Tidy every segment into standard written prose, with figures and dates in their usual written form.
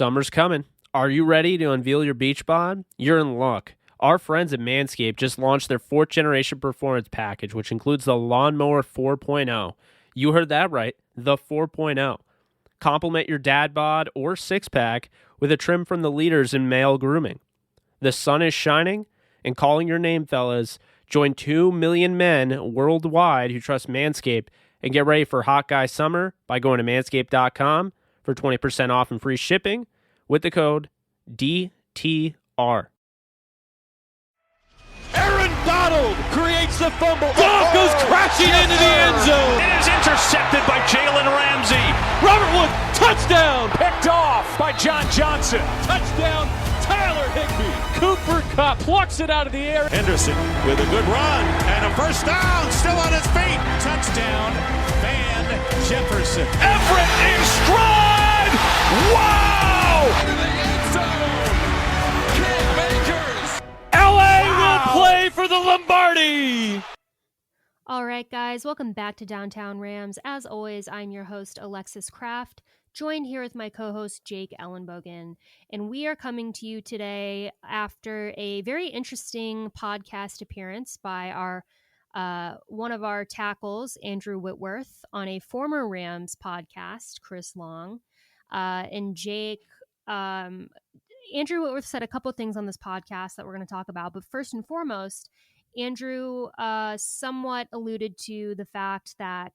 Summer's coming. Are you ready to unveil your beach bod? You're in luck. Our friends at Manscaped just launched their 4th generation performance package, which includes the Lawnmower 4.0. You heard that right, the 4.0. Complement your dad bod or six-pack with a trim from the leaders in male grooming. The sun is shining and calling your name, fellas. Join 2 million men worldwide who trust Manscaped and get ready for hot guy summer by going to manscaped.com for 20% off and free shipping with the code DTR. Aaron Donald creates the fumble. Goff goes crashing into the end zone. It is intercepted by Jalen Ramsey. Robert Wood, touchdown. Picked off by John Johnson. Touchdown, Tyler Higbee. Cooper Kupp plucks it out of the air. Henderson with a good run and a first down. Still on his feet. Touchdown, Van Jefferson. Everett in stride. Wow. Into the end zone. Cam Akers. LA will play for the Lombardi. All right, guys, welcome back to Downtown Rams. As always, I'm your host, Alexis Kraft, joined here with my co-host, Jake Ellenbogen. And we are coming to you today after a very interesting podcast appearance by our one of our tackles, Andrew Whitworth, on a former Rams podcast, Chris Long. And Jake, Andrew Whitworth said a couple things on this podcast that we're going to talk about. But first and foremost, Andrew somewhat alluded to the fact that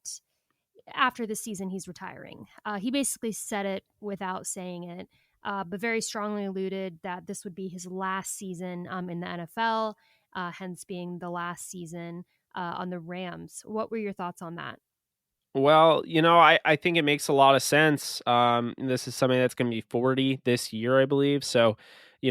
after the season, he's retiring. He basically said it without saying it, but very strongly alluded that this would be his last season in the NFL, hence being the last season on the Rams. What were your thoughts on that? Well, I think it makes a lot of sense. This is something that's going to be 40 this year, I believe. So,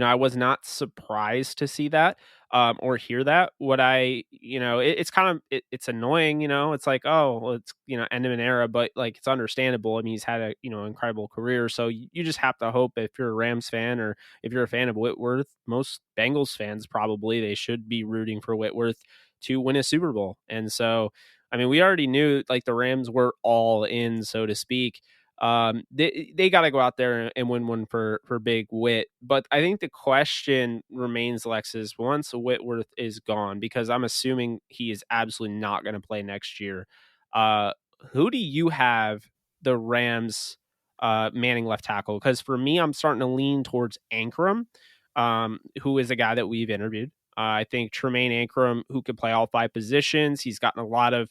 I was not surprised to see that or hear that. It's kind of, it's annoying, it's like, oh, well, it's, end of an era, but like, it's understandable. I mean, he's had a, incredible career. So you just have to hope if you're a Rams fan or if you're a fan of Whitworth, most Bengals fans, probably they should be rooting for Whitworth to win a Super Bowl. And so, I mean, we already knew like the Rams were all in, so to speak. They got to go out there and win one for Big Whit. But I think the question remains, Alexis, once Whitworth is gone, because I'm assuming he is absolutely not going to play next year. Who do you have the Rams manning left tackle? Because for me, I'm starting to lean towards Ankrum, who is a guy that we've interviewed. I think Tremaine Ankrum, who could play all 5 positions. He's gotten a lot of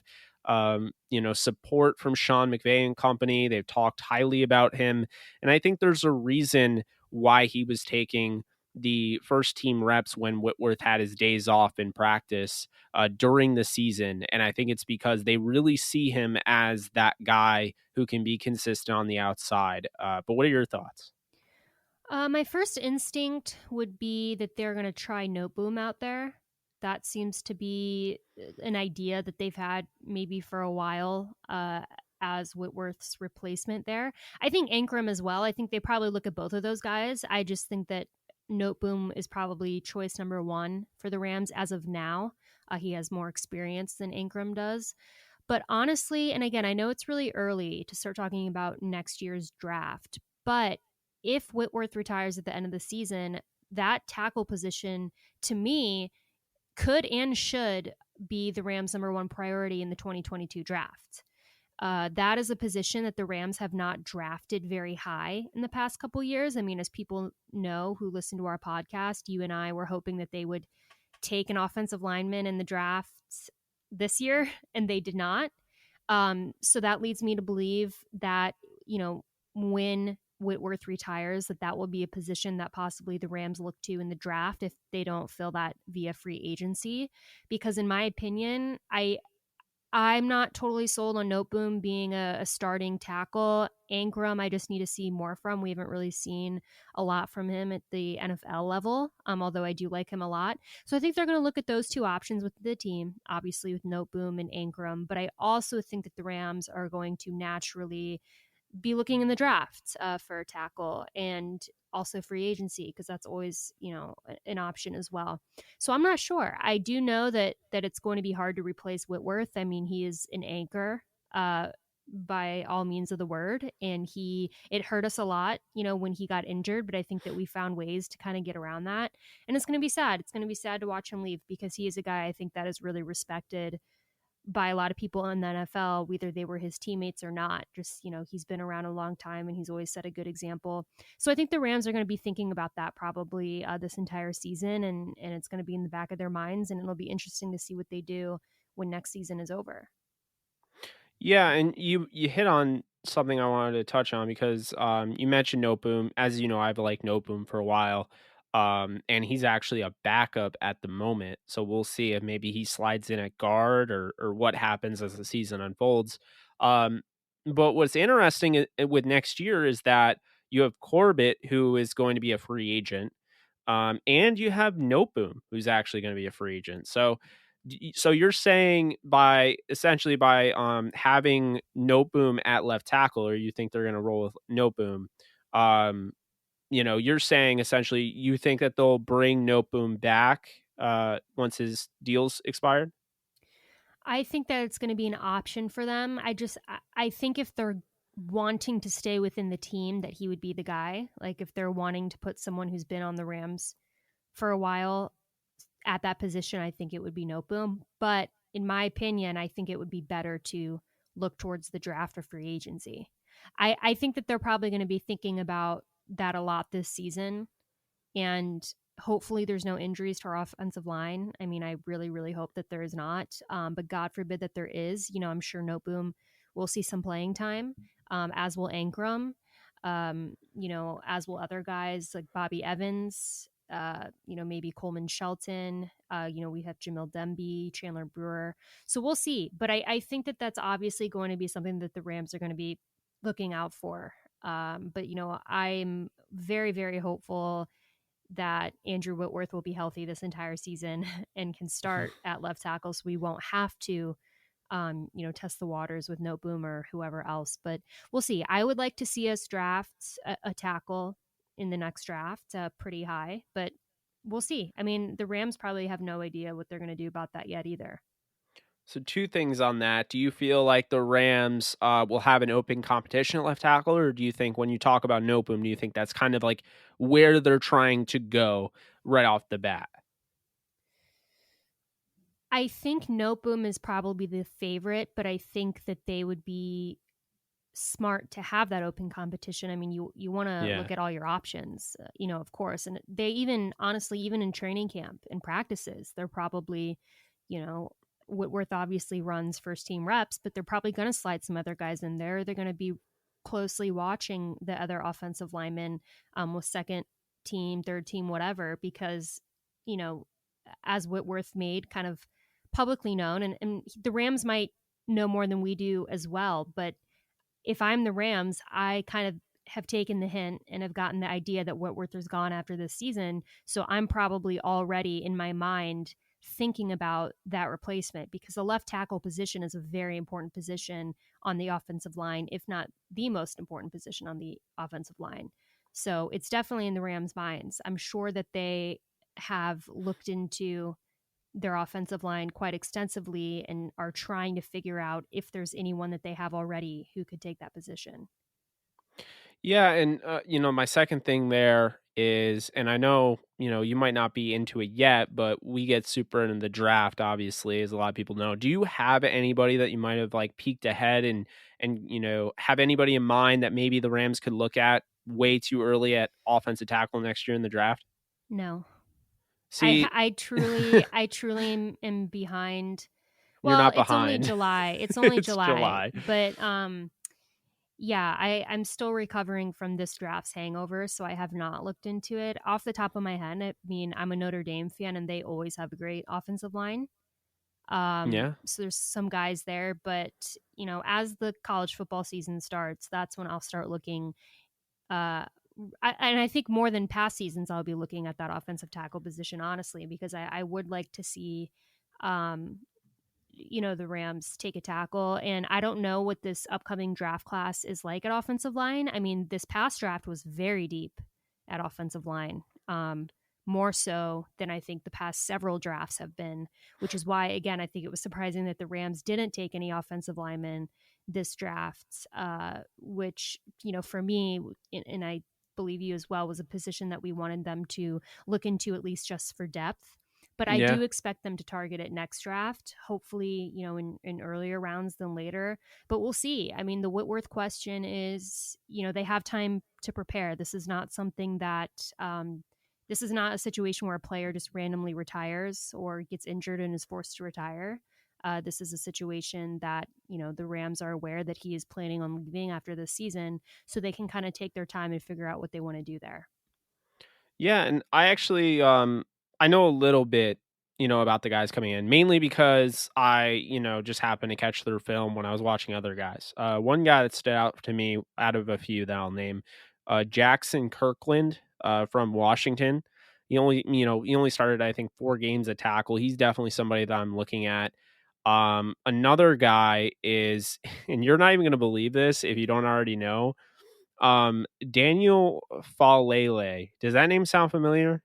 support from Sean McVay and company. They've talked highly about him. And I think there's a reason why he was taking the first team reps when Whitworth had his days off in practice during the season. And I think it's because they really see him as that guy who can be consistent on the outside. But what are your thoughts? My first instinct would be that they're going to try Noteboom out there. That seems to be an idea that they've had maybe for a while as Whitworth's replacement there. I think Ankrum as well. I think they probably look at both of those guys. I just think that Noteboom is probably choice number 1 for the Rams as of now. He has more experience than Ankrum does. But honestly, and again, I know it's really early to start talking about next year's draft, but if Whitworth retires at the end of the season, that tackle position, to me, could and should be the Rams' number 1 priority in the 2022 draft. That is a position that the Rams have not drafted very high in the past couple years. I mean, as people know who listen to our podcast, you and I were hoping that they would take an offensive lineman in the drafts this year, and they did not. So that leads me to believe that, when Whitworth retires, that will be a position that possibly the Rams look to in the draft if they don't fill that via free agency. Because in my opinion, I'm not totally sold on Noteboom being a starting tackle. Ankrum, I just need to see more from. We haven't really seen a lot from him at the NFL level, although I do like him a lot. So I think they're going to look at those 2 options with the team, obviously with Noteboom and Ankrum. But I also think that the Rams are going to naturally be looking in the draft for a tackle and also free agency, because that's always, an option as well. So I'm not sure. I do know that it's going to be hard to replace Whitworth. I mean, he is an anchor by all means of the word. And it hurt us a lot, when he got injured, but I think that we found ways to kind of get around that. And it's going to be sad. It's going to be sad to watch him leave because he is a guy I think that is really respected by a lot of people in the NFL, whether they were his teammates or not. Just, he's been around a long time and he's always set a good example. So I think the Rams are going to be thinking about that probably this entire season, and it's going to be in the back of their minds, and it'll be interesting to see what they do when next season is over. Yeah, and you hit on something I wanted to touch on because you mentioned Noteboom. As you know, I've liked Noteboom for a while. And he's actually a backup at the moment. So we'll see if maybe he slides in at guard or what happens as the season unfolds. Um, but what's interesting with next year is that you have Corbett, who is going to be a free agent. And you have Noteboom, who's actually going to be a free agent. So you're saying by essentially by having Noteboom at left tackle, or you think they're going to roll with Noteboom, you're saying essentially you think that they'll bring Noteboom back once his deal's expired? I think that it's going to be an option for them. I think if they're wanting to stay within the team, that he would be the guy. Like if they're wanting to put someone who's been on the Rams for a while at that position, I think it would be Noteboom. But in my opinion, I think it would be better to look towards the draft or free agency. I think that they're probably going to be thinking about that a lot this season. And hopefully there's no injuries to our offensive line. I mean, I really, really hope that there is not. But God forbid that there is. I'm sure Noteboom will see some playing time, as will Ankrum, as will other guys like Bobby Evans, maybe Coleman Shelton. We have Jamil Demby, Chandler Brewer. So we'll see. But I think that that's obviously going to be something that the Rams are going to be looking out for. But I'm very, very hopeful that Andrew Whitworth will be healthy this entire season and can start at left tackle, so we won't have to, test the waters with Noteboom or whoever else. But we'll see. I would like to see us draft a tackle in the next draft pretty high, but we'll see. I mean, the Rams probably have no idea what they're going to do about that yet either. So two things on that. Do you feel like the Rams will have an open competition at left tackle, or do you think when you talk about Noteboom, do you think that's kind of like where they're trying to go right off the bat? I think Noteboom is probably the favorite, but I think that they would be smart to have that open competition. I mean, you want to Yeah. look at all your options, of course. And they even, honestly, even in training camp and practices, they're probably, Whitworth obviously runs first team reps, but they're probably going to slide some other guys in there. They're going to be closely watching the other offensive linemen with second team, third team, whatever, because, as Whitworth made kind of publicly known, and the Rams might know more than we do as well, but if I'm the Rams, I kind of have taken the hint and have gotten the idea that Whitworth is gone after this season. So I'm probably already in my mind thinking about that replacement, because the left tackle position is a very important position on the offensive line, if not the most important position on the offensive line. So it's definitely in the Rams' minds. I'm sure that they have looked into their offensive line quite extensively and are trying to figure out if there's anyone that they have already who could take that position. Yeah, and my second thing there is, and I know you might not be into it yet, but we get super into the draft, obviously, as a lot of people know. Do you have anybody that you might have like peeked ahead and have anybody in mind that maybe the Rams could look at way too early at offensive tackle next year in the draft? No. See, I truly am behind. you're Well, not it's only behind. July. It's only It's July, July. but yeah, I'm still recovering from this draft's hangover, so I have not looked into it. Off the top of my head, I mean, I'm a Notre Dame fan and they always have a great offensive line. Yeah. So there's some guys there, but as the college football season starts, that's when I'll start looking. And I think more than past seasons, I'll be looking at that offensive tackle position, honestly, because I would like to see, um, the Rams take a tackle. And I don't know what this upcoming draft class is like at offensive line. I mean, this past draft was very deep at offensive line, more so than I think the past several drafts have been, which is why, again, I think it was surprising that the Rams didn't take any offensive linemen this draft, which, for me, and I believe you as well, was a position that we wanted them to look into, at least just for depth. But I Yeah. do expect them to target it next draft, hopefully, in earlier rounds than later. But we'll see. I mean, the Whitworth question is, they have time to prepare. This is not something that, this is not a situation where a player just randomly retires or gets injured and is forced to retire. This is a situation that, the Rams are aware that he is planning on leaving after this season, so they can kind of take their time and figure out what they want to do there. Yeah, and I actually I know a little bit, about the guys coming in, mainly because I, just happened to catch their film when I was watching other guys. One guy that stood out to me out of a few that I'll name, Jackson Kirkland, from Washington. He only started, I think, 4 games at tackle. He's definitely somebody that I'm looking at. Another guy is, and you're not even going to believe this if you don't already know, Daniel Falele. Does that name sound familiar?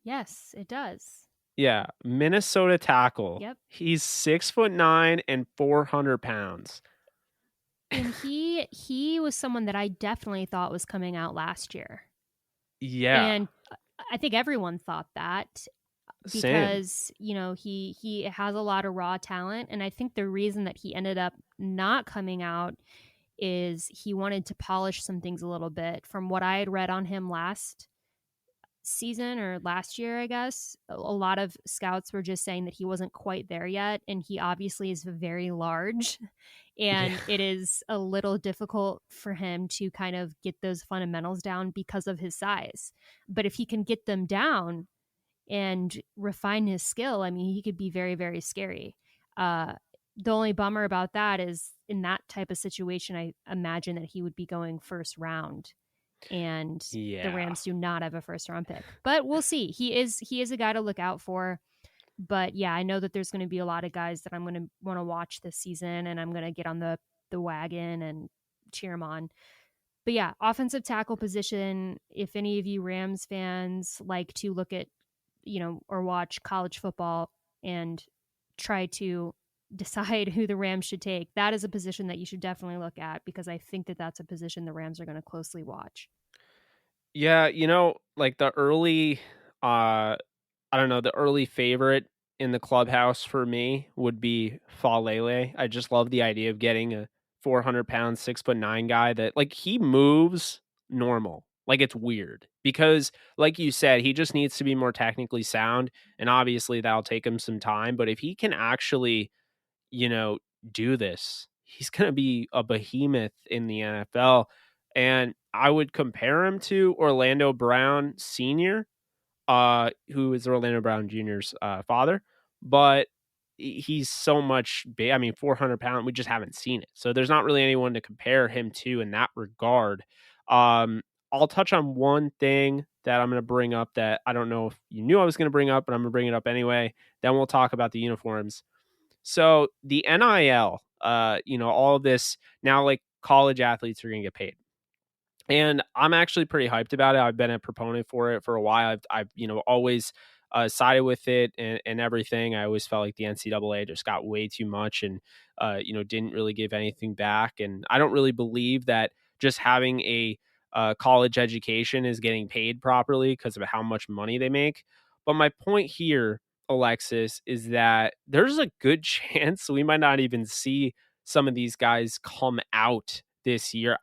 Yes, it does. Yeah, Minnesota tackle. Yep. He's 6'9" and 400 pounds. And he was someone that I definitely thought was coming out last year. Yeah, And I think everyone thought that same. because, he has a lot of raw talent, and I think the reason that he ended up not coming out is he wanted to polish some things a little bit. From what I had read on him last season or last year, I guess, a lot of scouts were just saying that he wasn't quite there yet, and he obviously is very large, Yeah, and it is a little difficult for him to kind of get those fundamentals down because of his size. But if he can get them down and refine his skill, I mean, he could be very, very scary. The only bummer about that is, in that type of situation, I imagine that he would be going first round, and the yeah. Rams do not have a first round pick. But we'll see. He is a guy to look out for. But yeah, I know that there's going to be a lot of guys that I'm going to want to watch this season, and I'm going to get on the wagon and cheer them on. But yeah, offensive tackle position. If any of you Rams fans like to look at, or watch college football and try to decide who the Rams should take, that is a position that you should definitely look at, because I think that that's a position the Rams are going to closely watch. Yeah, like the early I don't know, the early favorite in the clubhouse for me would be Falele. I just love the idea of getting a 400-pound, 6'9" guy that, like, he moves normal. Like, it's weird because, like you said, he just needs to be more technically sound, and obviously that'll take him some time. But if he can actually, you know, do this, he's going to be a behemoth in the NFL. And I would compare him to Orlando Brown Sr., who is Orlando Brown Jr.'s father, but he's so much big. I mean, 400 pound, we just haven't seen it. So there's not really anyone to compare him to in that regard. I'll touch on one thing that I'm going to bring up that I don't know if you knew I was going to bring up, but I'm going to bring it up anyway. Then we'll talk about the uniforms. So the NIL, all of this now, like, college athletes are going to get paid. And I'm actually pretty hyped about it. I've been a proponent for it for a while. I've always sided with it and everything. I always felt like the NCAA just got way too much and, didn't really give anything back. And I don't really believe that just having a college education is getting paid properly because of how much money they make. But my point here, Alexis, is that there's a good chance we might not even see some of these guys come out this year.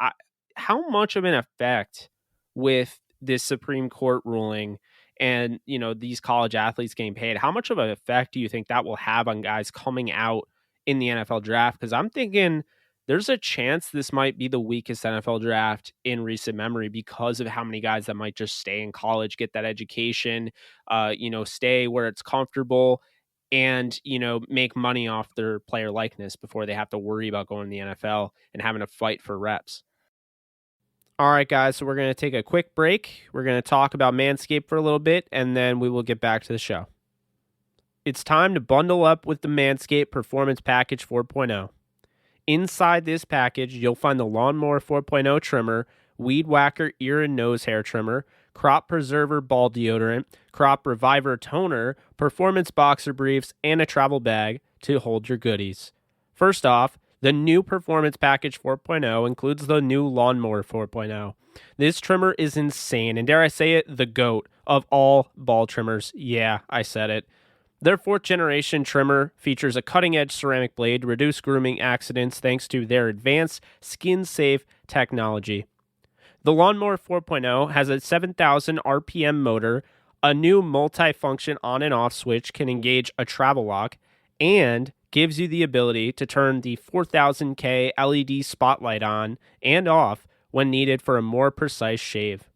How much of an effect with this Supreme Court ruling and, these college athletes getting paid, how much of an effect do you think that will have on guys coming out in the NFL draft? Because I'm thinking there's a chance this might be the weakest NFL draft in recent memory because of how many guys that might just stay in college, get that education, stay where it's comfortable and, make money off their player likeness before they have to worry about going to the NFL and having to fight for reps. All right, guys, so we're going to take a quick break. We're going to talk about Manscaped for a little bit, and then we will get back to the show. It's time to bundle up with the Manscaped Performance Package 4.0. Inside this package, you'll find the Lawnmower 4.0 trimmer, Weed Whacker ear and nose hair trimmer, Crop Preserver ball deodorant, Crop Reviver toner, Performance boxer briefs, and a travel bag to hold your goodies. First off, The new Performance Package 4.0 includes the new Lawnmower 4.0. This trimmer is insane, and dare I say it, the GOAT of all ball trimmers. Yeah, I said it. Their 4th generation trimmer features a cutting-edge ceramic blade to reduce grooming accidents thanks to their advanced skin-safe technology. The Lawnmower 4.0 has a 7,000 RPM motor, a new multi-function on and off switch can engage a travel lock, and gives you the ability to turn the 4000K LED spotlight on and off when needed for a more precise shave.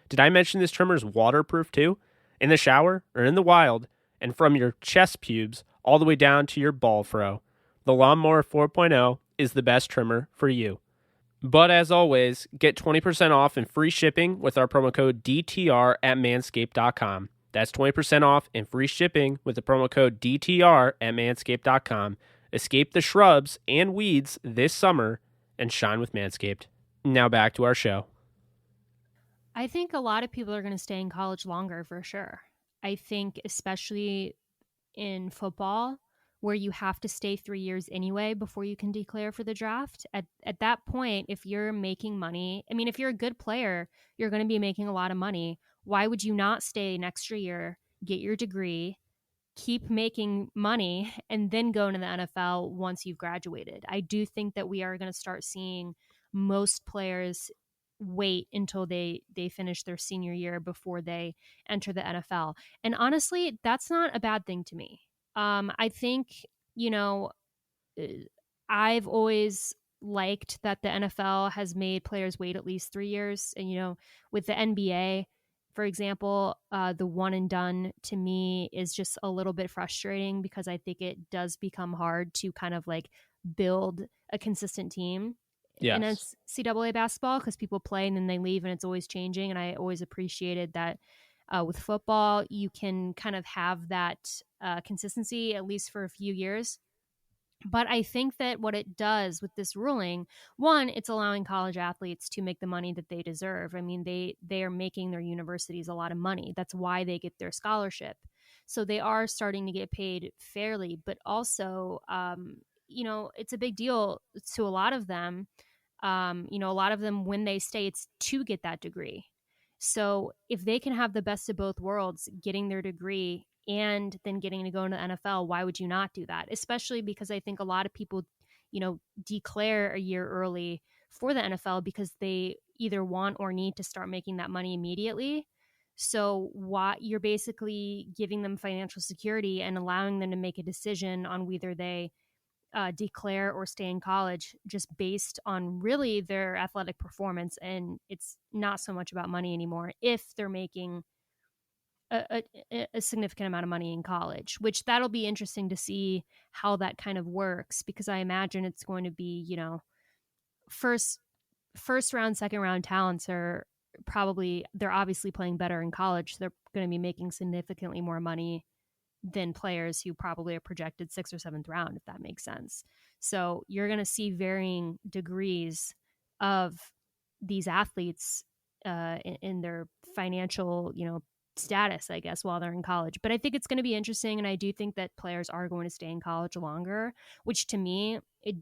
Did I mention this trimmer is waterproof too? In the shower or in the wild, and from your chest pubes all the way down to your ball fro, the Lawnmower 4.0 is the best trimmer for you. But as always, get 20% off and free shipping with our promo code DTR at manscaped.com. That's 20% off and free shipping with the promo code DTR at manscaped.com. Escape the shrubs and weeds this summer and shine with Manscaped. Now back to our show. I think a lot of people are going to stay in college longer for sure. I think especially in football, where you have to stay 3 years anyway before you can declare for the draft. At that point, if you're making money, I mean, if you're a good player, you're going to be making a lot of money. Why would you not stay an extra year, get your degree, keep making money, and then go into the NFL once you've graduated? I do think that we are going to start seeing most players wait until they finish their senior year before they enter the NFL. And honestly, that's not a bad thing to me. I think, you know, uh, I've always liked that the NFL has made players wait at least 3 years. And, with the NBA, for example, the one and done to me is just a little bit frustrating because I think it does become hard to kind of like build a consistent team in Yes. NCAA basketball because people play and then they leave and it's always changing. And I always appreciated that with football, you can kind of have that consistency at least for a few years. But I think that what it does with this ruling, one, it's allowing college athletes to make the money that they deserve. I mean, they are making their universities a lot of money. That's why they get their scholarship. So they are starting to get paid fairly, but also, it's a big deal to a lot of them. A lot of them, when they stay, it's to get that degree. So if they can have the best of both worlds, getting their degree and then getting to go into the NFL, why would you not do that? Especially because I think a lot of people, declare a year early for the NFL because they either want or need to start making that money immediately. So why you're basically giving them financial security and allowing them to make a decision on whether they declare or stay in college just based on really their athletic performance. And it's not so much about money anymore if they're making a significant amount of money in college, which that'll be interesting to see how that kind of works, because I imagine it's going to be, first round, second round talents are probably, they're obviously playing better in college. They're going to be making significantly more money than players who probably are projected 6th or 7th round, if that makes sense. So you're going to see varying degrees of these athletes in their financial, status, I guess, while they're in college. But I think it's going to be interesting, and I do think that players are going to stay in college longer, which to me, it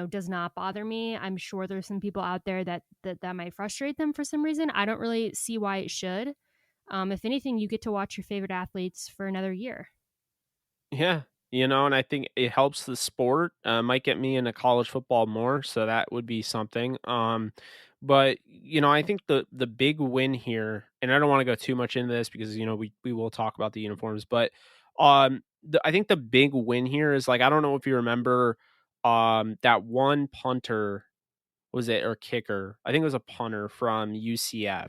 does not bother me. I'm sure there's some people out there that might frustrate them for some reason. I don't really see why it should. If anything, you get to watch your favorite athletes for another year. Yeah, and I think it helps the sport. Might get me into college football more, so that would be something. But I think the big win here, and I don't want to go too much into this because we will talk about the uniforms, but I think the big win here is, like, I don't know if you remember that one punter, was it, or kicker? I think it was a punter from UCF,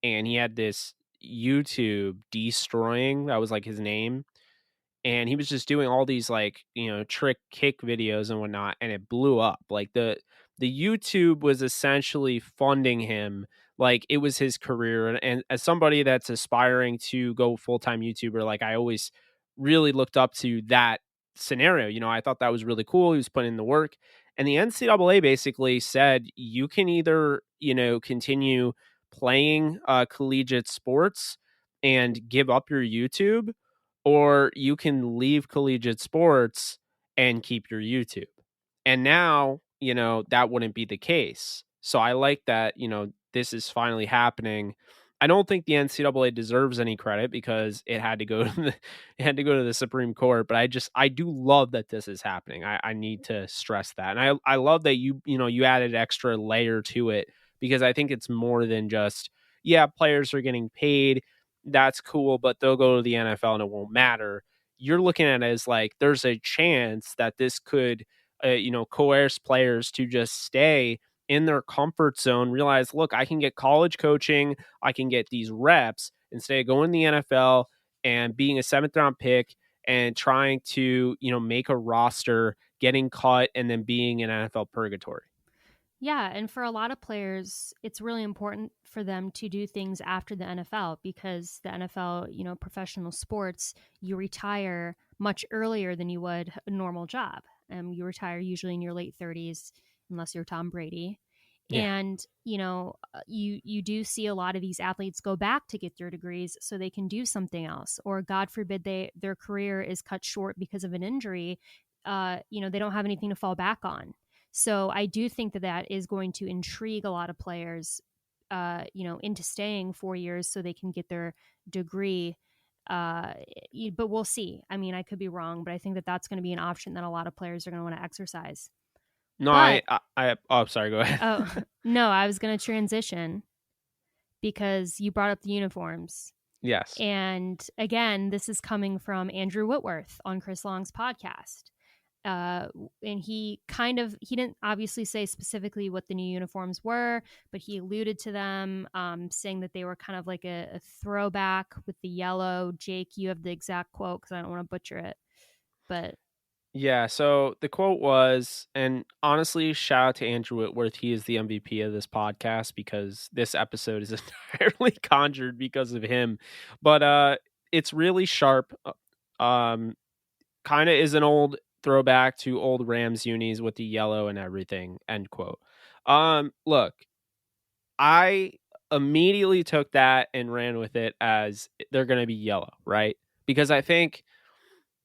and he had this YouTube destroying, that was like his name, and he was just doing all these, like, trick kick videos and whatnot, and it blew up. Like, the YouTube was essentially funding him like it was his career. And as somebody that's aspiring to go full-time YouTuber, like, I always really looked up to that scenario. I thought that was really cool. He was putting in the work, and the NCAA basically said you can either continue playing collegiate sports and give up your YouTube, or you can leave collegiate sports and keep your YouTube. And now, that wouldn't be the case. So I like that, this is finally happening. I don't think the NCAA deserves any credit because it had to go to the Supreme Court, but I do love that this is happening. I need to stress that. And I love that you added extra layer to it, because I think it's more than just, yeah, players are getting paid. That's cool, but they'll go to the NFL and it won't matter. You're looking at it as like there's a chance that this could coerce players to just stay in their comfort zone, realize, look, I can get college coaching, I can get these reps instead of going to the NFL and being a 7th-round pick and trying to, make a roster, getting cut, and then being in NFL purgatory. Yeah, and for a lot of players, it's really important for them to do things after the NFL, because the NFL, professional sports, you retire much earlier than you would a normal job. You retire usually in your late 30s, unless you're Tom Brady. Yeah. And, you do see a lot of these athletes go back to get their degrees so they can do something else, or God forbid their career is cut short because of an injury. They don't have anything to fall back on. So I do think that is going to intrigue a lot of players, into staying 4 years so they can get their degree. But we'll see. I mean, I could be wrong, but I think that that's going to be an option that a lot of players are going to want to exercise. No, But oh, sorry, go ahead. oh no, I was going to transition because you brought up the uniforms. Yes. And again, this is coming from Andrew Whitworth on Chris Long's podcast. And he didn't obviously say specifically what the new uniforms were, but he alluded to them, saying that they were kind of like a throwback with the yellow. Jake, you have the exact quote because I don't want to butcher it, but Yeah, so the quote was, and honestly, shout out to Andrew Whitworth. He is the MVP of this podcast because this episode is entirely conjured because of him. But it's really sharp. Kind of is an old throwback to old Rams unis with the yellow and everything. End quote. Look, I immediately took that and ran with it as they're going to be yellow, right? Because I think,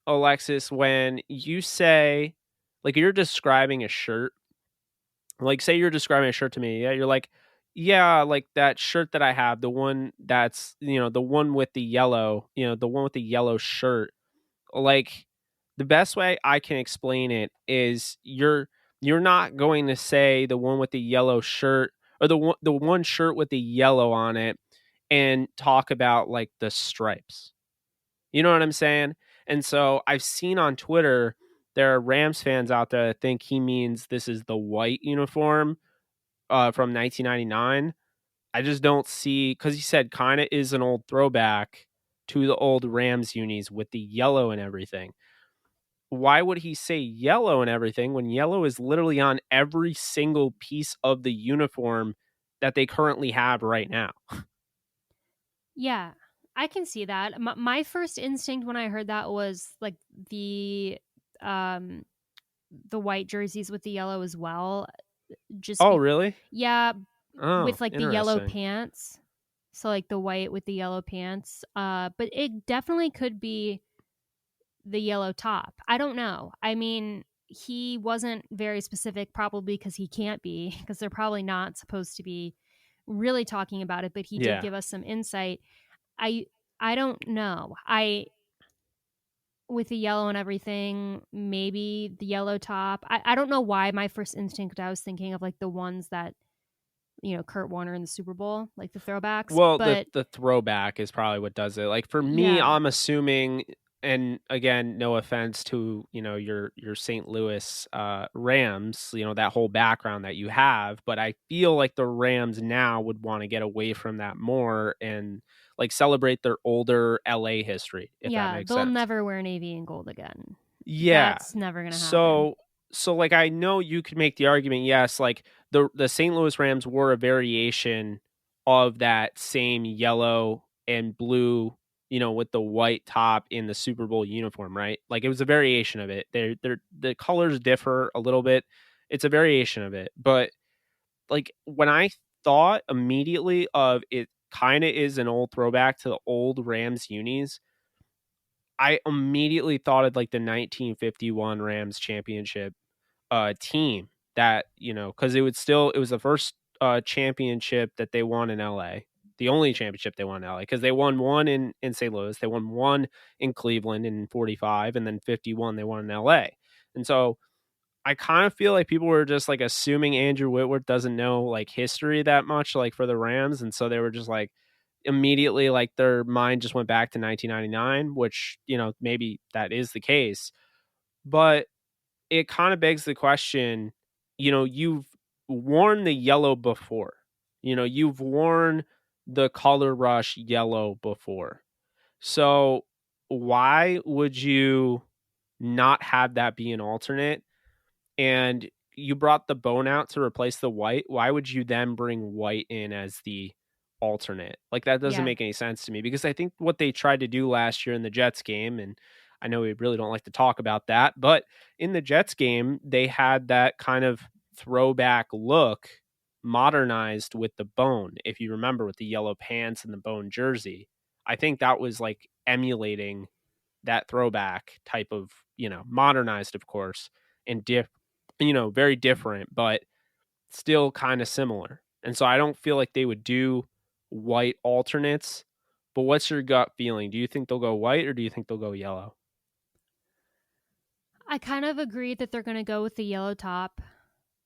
Alexis, when you say, like, you're describing a shirt, like, say you're describing a shirt to me, yeah, you're like, yeah, like that shirt that I have, the one that's, the one with the yellow, the one with the yellow shirt, like, the best way I can explain it is you're not going to say the one with the yellow shirt, or the one shirt with the yellow on it, and talk about like the stripes. You know what I'm saying? And so I've seen on Twitter there are Rams fans out there that think he means this is the white uniform from 1999. I just don't see, because he said kind of is an old throwback to the old Rams unis with the yellow and everything. Why would he say yellow and everything when yellow is literally on every single piece of the uniform that they currently have right now? yeah, I can see that. My first instinct when I heard that was like the um the white jerseys with the yellow as well. Just Oh, be really? Yeah, Oh, with like the yellow interesting. pants. So like the white with the yellow pants. But it definitely could be the yellow top. I don't know. I mean, he wasn't very specific, probably because he can't be, because they're probably not supposed to be really talking about it, but he did Yeah. give us some insight. I I don't know. I With the yellow and everything, maybe the yellow top. I don't know why my first instinct I was thinking of like the ones that, Kurt Warner in the Super Bowl, like the throwbacks. Well, the But the throwback is probably what does it. Like for me, yeah, I'm assuming, and again, no offense to, your St. Louis Rams, that whole background that you have, but I feel like the Rams now would want to get away from that more and like celebrate their older LA history, if that yeah, makes they'll sense. never wear navy and gold again. Yeah. That's never gonna happen. So like I know you could make the argument, yes, like the St. Louis Rams were a variation of that same yellow and blue, with the white top in the Super Bowl uniform, right? Like it was a variation of it. They're the colors differ a little bit. It's a variation of it. But like when I thought immediately of it kind of is an old throwback to the old Rams unis, I immediately thought of like the 1951 Rams championship team that, because it was the first championship that they won in LA, the only championship they won in LA, because they won one in St. Louis, they won one in Cleveland in 45, and then 51 they won in LA. And so I kind of feel like people were just like assuming Andrew Whitworth doesn't know like history that much, like for the Rams. And so they were just like immediately, like their mind just went back to 1999, which, maybe that is the case. But it kind of begs the question, you've worn the yellow before, you've worn the color rush yellow before. So why would you not have that be an alternate? And you brought the bone out to replace the white. Why would you then bring white in as the alternate? Like, that doesn't Yeah. make any sense to me, because I think what they tried to do last year in the Jets game, and I know we really don't like to talk about that, but in the Jets game, they had that kind of throwback look modernized with the bone. If you remember, with the yellow pants and the bone jersey, I think that was like emulating that throwback type of, modernized, of course, and very different, but still kind of similar. And so I don't feel like they would do white alternates. But what's your gut feeling? Do you think they'll go white, or do you think they'll go yellow? I kind of agree that they're going to go with the yellow top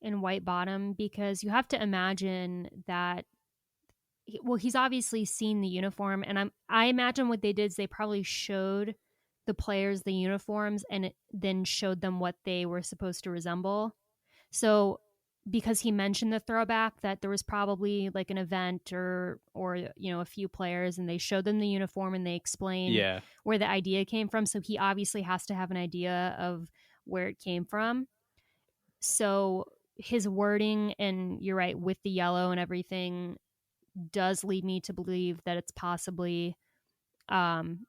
and white bottom, because you have to imagine that, well, he's obviously seen the uniform, and I imagine what they did is they probably showed the players the uniforms and then showed them what they were supposed to resemble. So because he mentioned the throwback, that there was probably like an event or a few players, and they showed them the uniform and they explained Yeah. where the idea came from. So he obviously has to have an idea of where it came from. So his wording, and you're right, with the yellow and everything, does lead me to believe that it's possibly um,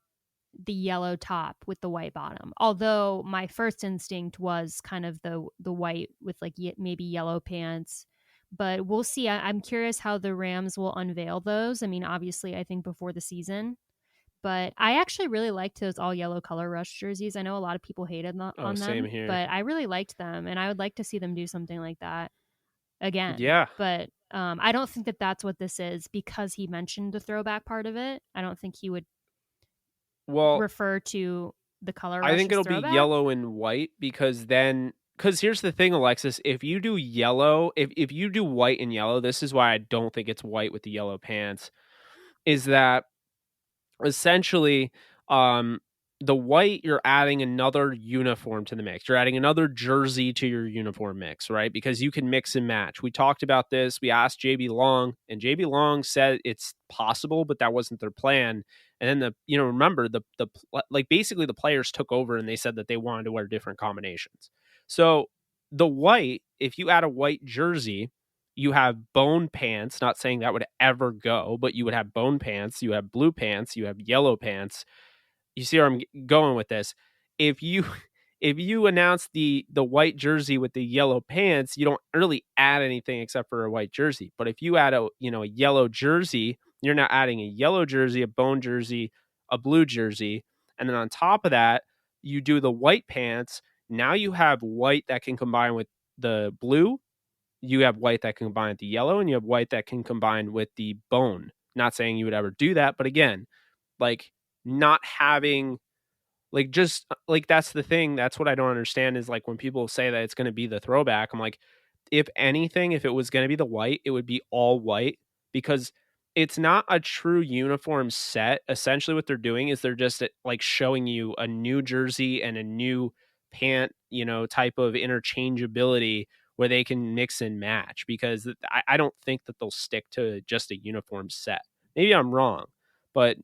the yellow top with the white bottom. Although my first instinct was kind of the white with like maybe yellow pants, but we'll see. I'm curious how the Rams will unveil those. I mean, obviously, I think before the season, but I actually really liked those all yellow color rush jerseys. I know a lot of people hated Oh, on same them, here. but I really liked them, and I would like to see them do something like that again. Yeah. But I don't think that that's what this is, because he mentioned the throwback part of it. I don't think he would Well, refer to the color I rush think as it'll be throwback. yellow and white, because here's the thing, Alexis, if you do if you do white and yellow, this is why I don't think it's white with the yellow pants, is that essentially, um the white, you're adding another uniform to the mix, you're adding another jersey to your uniform mix, right? Because you can mix and match. We talked about this, we asked JB Long, and JB Long said it's possible, but that wasn't their plan. And then remember, like basically the players took over and they said that they wanted to wear different combinations. So the white, if you add a white jersey, you have bone pants, not saying that would ever go, but you would have bone pants, you have blue pants, you have yellow pants. You see where I'm going with this? If you if you announce the white jersey with the yellow pants, you don't really add anything except for a white jersey. But if you add a yellow jersey, you're now adding a yellow jersey, a bone jersey, a blue jersey, and then on top of that, you do the white pants. Now you have white that can combine with the blue, you have white that can combine with the yellow, and you have white that can combine with the bone. Not saying you would ever do that, but again, like, not having, like, just like, that's the thing. That's what I don't understand, is like when people say that it's going to be the throwback, I'm like, if anything, if it was going to be the white, it would be all white, because it's not a true uniform set. Essentially what they're doing is they're just like showing you a new jersey and a new pant, type of interchangeability where they can mix and match, because I don't think that they'll stick to just a uniform set. Maybe I'm wrong, but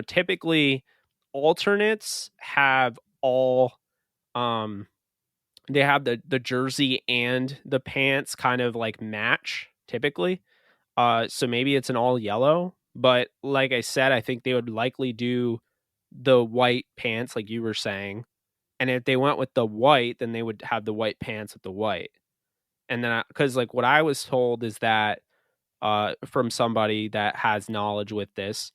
typically alternates have all um they have the jersey and the pants kind of like match typically. So maybe it's an all yellow, but like I said, I think they would likely do the white pants like you were saying. And if they went with the white, then they would have the white pants with the white. And then cuz like what I was told is that from somebody that has knowledge with this,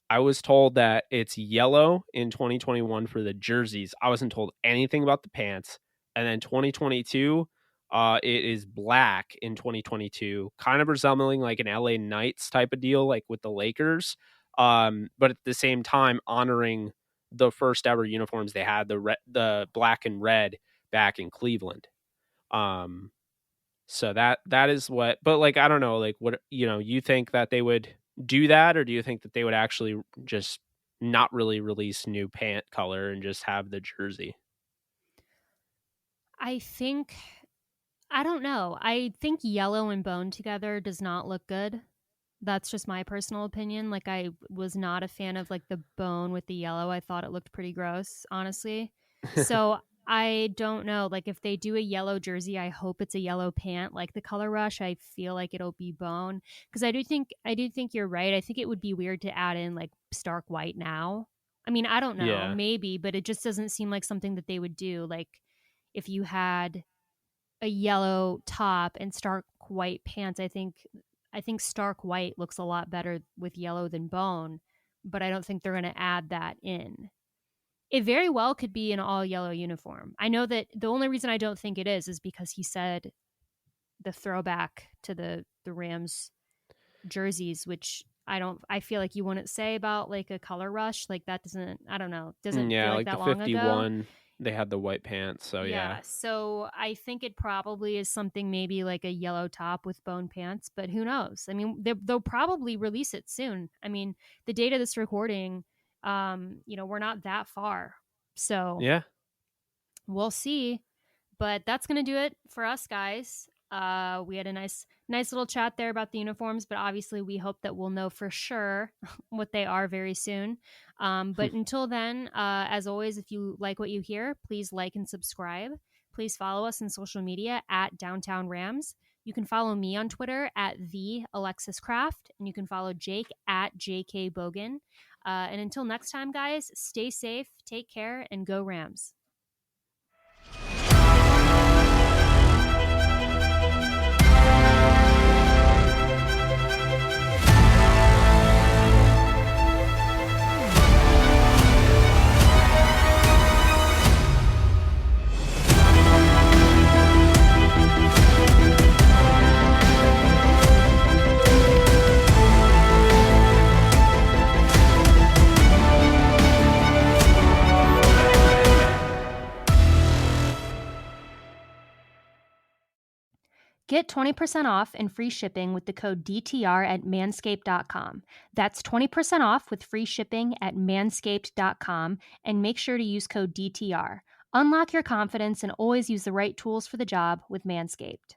I was told that it's yellow in 2021 for the jerseys. I wasn't told anything about the pants. and then 2022, it is black in 2022, kind of resembling like an LA Knights type of deal, like with the Lakers. But at the same time, honoring the first ever uniforms they had, the black and red back in Cleveland. So that is what, but like, I don't know, like what, you think that they would do that, or do you think that they would actually just not really release new pant color and just have the jersey? I don't know. I think yellow and bone together does not look good. That's just my personal opinion. Like, I was not a fan of like the bone with the yellow. I thought it looked pretty gross, honestly. So I don't know. Like, if they do a yellow jersey, I hope it's a yellow pant. Like the color rush, I feel like it'll be bone. Because I do think you're right. I think it would be weird to add in like stark white now. I mean, I don't know, Yeah. maybe, but it just doesn't seem like something that they would do. Like, if you had a yellow top and stark white pants, I think stark white looks a lot better with yellow than bone, but I don't think they're going to add that in. It very well could be an all yellow uniform. I know that the only reason I don't think it is because he said the throwback to the Rams jerseys, which I feel like you wouldn't say about like a color rush. Like, that doesn't, I don't know, doesn't feel Yeah, like like the that long ago. 51, they had the white pants, so yeah. Yeah, so I think it probably is something maybe like a yellow top with bone pants, but who knows? I mean, they'll probably release it soon. I mean, the date of this recording, we're not that far, so Yeah. we'll see. But that's gonna do it for us, guys. We had a nice little chat there about the uniforms, but obviously we hope that we'll know for sure what they are very soon. But until then, as always, if you like what you hear, please like and subscribe. Please follow us on social media at Downtown Rams. You can follow me on Twitter at the Alexis Craft, and you can follow Jake at JK Bogan. And until next time, guys, stay safe, take care, and go Rams. Get 20% off and free shipping with the code DTR at manscaped.com. That's 20% off with free shipping at manscaped.com, and make sure to use code DTR. Unlock your confidence and always use the right tools for the job with Manscaped.